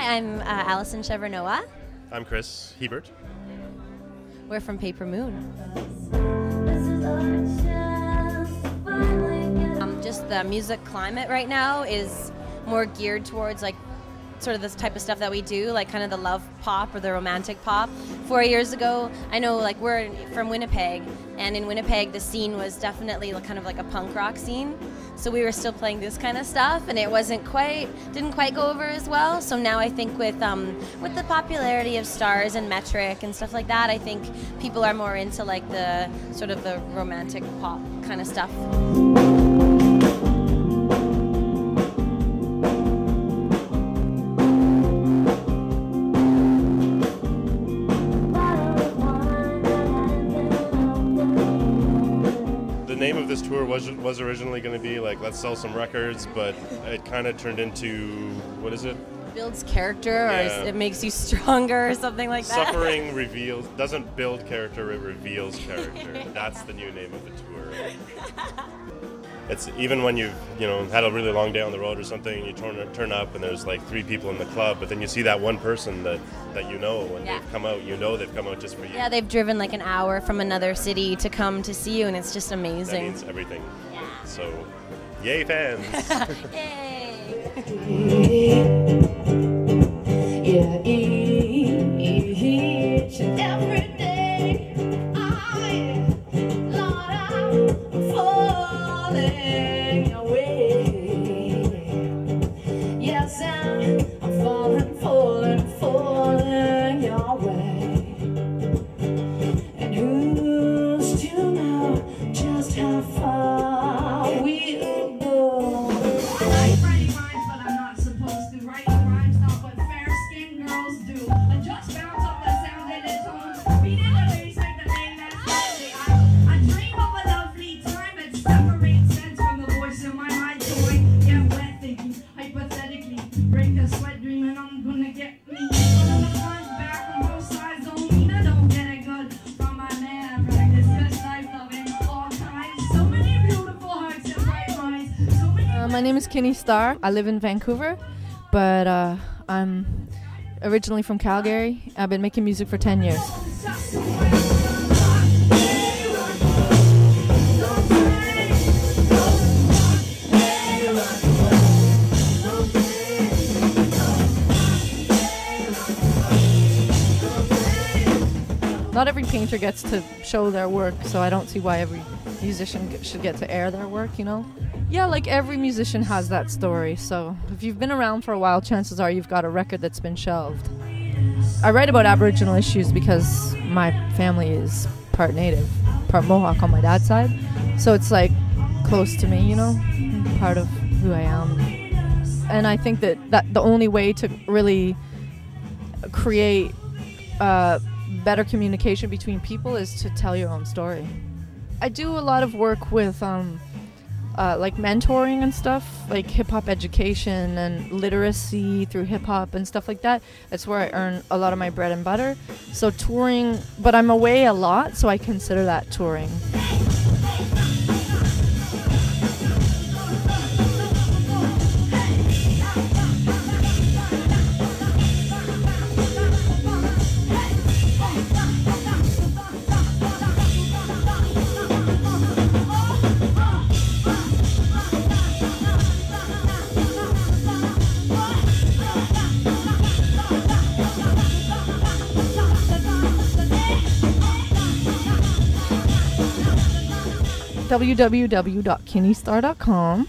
I'm Allison Chevernoa. I'm Chris Hebert. We're from Paper Moon. Just the music climate right now is more geared towards like sort of this type of stuff that we do, like kind of the love pop or the romantic pop. 4 years ago, I know like we're from Winnipeg, and in Winnipeg the scene was definitely kind of like a punk rock scene. So we were still playing this kind of stuff, and it didn't quite go over as well. So now I think with the popularity of Stars and Metric and stuff like that, I think people are more into like the sort of the romantic pop kind of stuff. The name of this tour was originally going to be like, let's sell some records, but it kind of turned into, what is it? Builds character, or it makes you stronger, or something like that. Suffering doesn't build character, it reveals character. That's the new name of the tour. It's even when you've had a really long day on the road or something, you turn up and there's like 3 people in the club, but then you see that one person that you know, when they've come out, they've come out just for you. Yeah, they've driven like an hour from another city to come to see you, and it's just amazing. That means everything. Yeah. So, yay fans! Yay! Yeah, each and every day, Lord, I'm falling away. Yes, I'm falling your way. And who's to know just how far we'll go? I like writing rhymes, but I'm not supposed to. Writing rhymes not what fair-skinned girls do. And just bounce off the sound and its own. Beat in the bass like the thing that's deadly. I dream of a lovely time that separates sense from the voice in my mind. So I get wet thinking, hypothetically, break a sweat dreaming I'm gonna get me. On the front, back, on both sides, don't mean I don't get it good from my man. I practice best life loving all kinds. So many beautiful hearts and bright minds. So many. My name is Kinnie Starr. I live in Vancouver, but I'm originally from Calgary. I've been making music for 10 years. Not every painter gets to show their work, so I don't see why every musician should get to air their work, Yeah, like every musician has that story, so if you've been around for a while, chances are you've got a record that's been shelved. I write about Aboriginal issues because my family is part Native, part Mohawk on my dad's side, so it's like close to me, part of who I am. And I think that the only way to really create better communication between people is to tell your own story. I do a lot of work with like mentoring and stuff, like hip-hop education and literacy through hip-hop and stuff like that. That's where I earn a lot of my bread and butter. So touring, but I'm away a lot, so I consider that touring. www.kinniestarr.com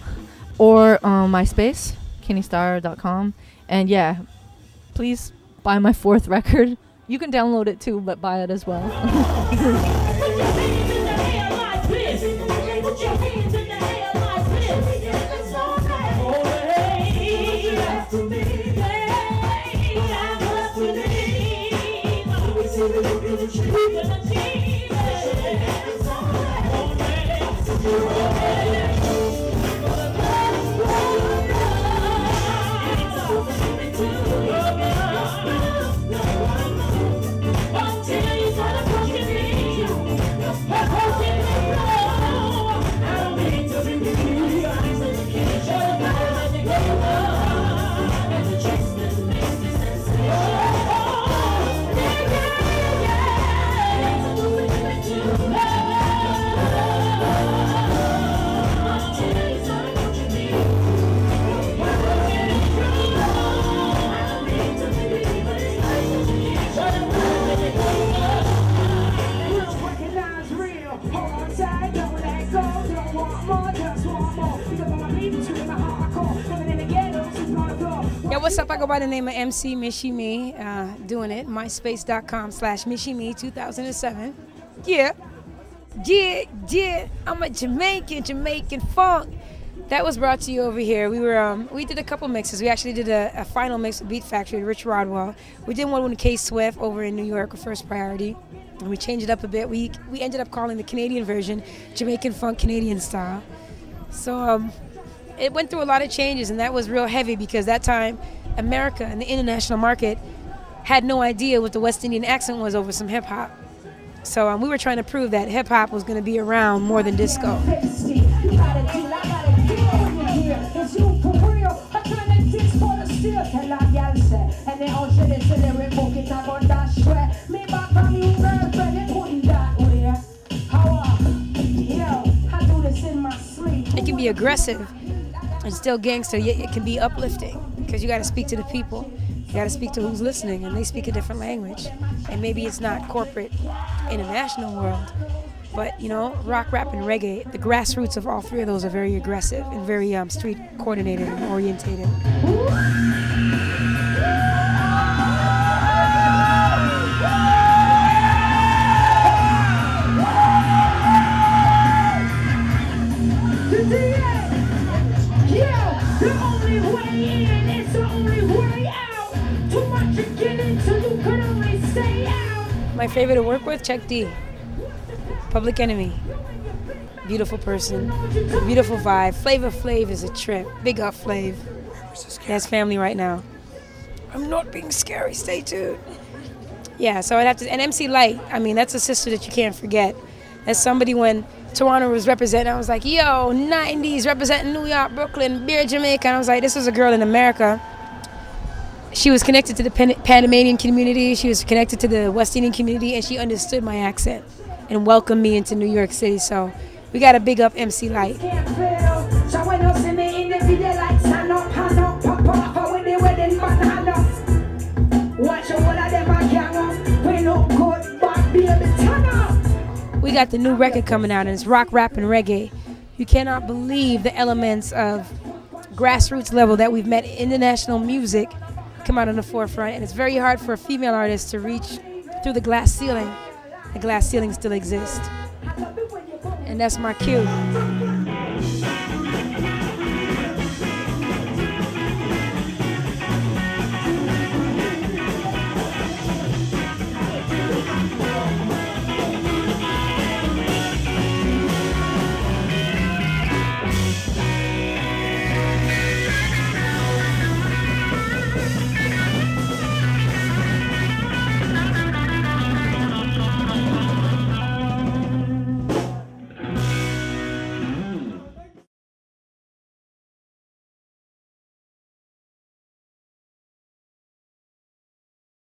or MySpace, kinniestarr.com. And yeah, please buy my 4th record. You can download it too, but buy it as well. Yeah, what's up? I go by the name of MC Michie Mee, doing it. MySpace.com/Michie Mee 2007. Yeah. I'm a Jamaican funk. That was brought to you over here. We did a couple mixes. We actually did a final mix with Beat Factory with Rich Rodwell. We did one with K Swift over in New York with First Priority. And we changed it up a bit. We ended up calling the Canadian version Jamaican Funk Canadian Style. So it went through a lot of changes, and that was real heavy because that time America and the international market had no idea what the West Indian accent was over some hip hop. So we were trying to prove that hip hop was going to be around more than disco. It can be aggressive and still gangster, yet it can be uplifting because you got to speak to the people. You got to speak to who's listening, and they speak a different language. And maybe it's not corporate, international world, but you know, rock, rap, and reggae, the grassroots of all three of those are very aggressive and very street coordinated and orientated. The only way in is the only way out. Too much to get into, you could only stay out. My favorite to work with, Chuck D. Public Enemy. Beautiful person. Beautiful vibe. Flavor Flav is a trip. Big up Flav. He has family right now. I'm not being scary, stay tuned. Yeah, so I'd have to, and MC Light, I mean, that's a sister that you can't forget. As somebody when Toronto was representing, I was like, yo, 90s, representing New York, Brooklyn, Beer, Jamaica. And I was like, this is a girl in America. She was connected to the Panamanian community. She was connected to the West Indian community, and she understood my accent and welcomed me into New York City. So we got to big up MC Light. We got the new record coming out, and it's rock, rap, and reggae. You cannot believe the elements of grassroots level that we've met in international music come out on the forefront, and it's very hard for a female artist to reach through the glass ceiling. The glass ceiling still exists, and that's my cue.